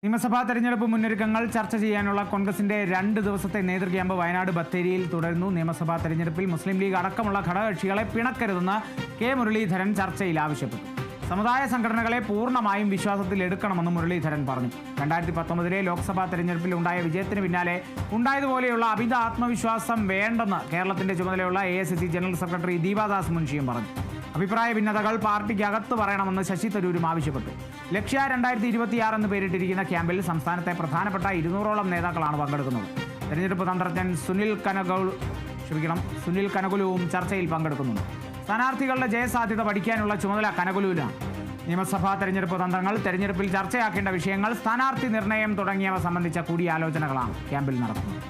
നിയമസഭാ തെരഞ്ഞെടുപ്പ് മുന്നൊരുക്കങ്ങൾ ചർച്ച ചെയ്യാനുള്ള കോൺഗ്രസിന്റെ 2 ദിവസത്തെ നേതൃക്യാമ്പ് വയനാട് ബത്തേരിയിൽ തുടരുന്നു. നിയമസഭാ തെരഞ്ഞെടുപ്പിൽ മുസ്ലിം ലീഗ് അടക്കമുള്ള ഘടകകക്ഷികളെ പിണക്കരുതെന്ന് കെ മുരളീധരൻ ചർച്ചയിൽ ആവശ്യപ്പെട്ടു. സമുദായ സംഘടനകളെ പൂർണ്ണമായും വിശ്വാസത്തിൽ എടുക്കണമെന്നും മുരളീധരൻ പറഞ്ഞു. 2019 ലോക്സഭാ തെരഞ്ഞെടുപ്പിൽ ഉണ്ടായ വിജയത്തിന് പിന്നാലെ ഉണ്ടായതുപോലെയുള്ള അമിത ആത്മവിശ്വാസം വേണ്ടെന്ന് കേരളത്തിന്റെ ചുമതലയുള്ള AICC ജനറൽ സെക്രട്ടറി ദീപാദാസ് മുൻഷിയും പറഞ്ഞു. അഭിപ്രായ ഭിന്നതകൾ പാർട്ടിക്ക് അകത്ത് പറയണമെന്ന് ശശി തരൂരും ആവശ്യപ്പെട്ടു. ലക്ഷ്യ 2026 എന്ന് പേരിട്ടിരിക്കുന്ന ക്യാമ്പിൽ സംസ്ഥാനത്തെ പ്രധാനപ്പെട്ട 200ഓളം നേതാക്കളാണ് പങ്കെടുക്കുന്നത്. തെരഞ്ഞെടുപ്പ് തന്ത്രജ്ഞൻ സുനിൽ കനകുലുവും ചർച്ചയിൽ പങ്കെടുക്കുന്നുണ്ട്. സ്ഥാനാർത്ഥികളുടെ ജയസാധ്യത പഠിക്കാനുള്ള ചുമതല കനകുലുവിനാണ്. നിയമസഭാ തെരഞ്ഞെടുപ്പ് തന്ത്രങ്ങൾ, തെരഞ്ഞെടുപ്പിൽ ചർച്ചയാക്കേണ്ട വിഷയങ്ങൾ, സ്ഥാനാർത്ഥി നിർണയം തുടങ്ങിയവ സംബന്ധിച്ച കൂടിയാലോചനകളാണ് ക്യാമ്പിൽ നടക്കുന്നത്.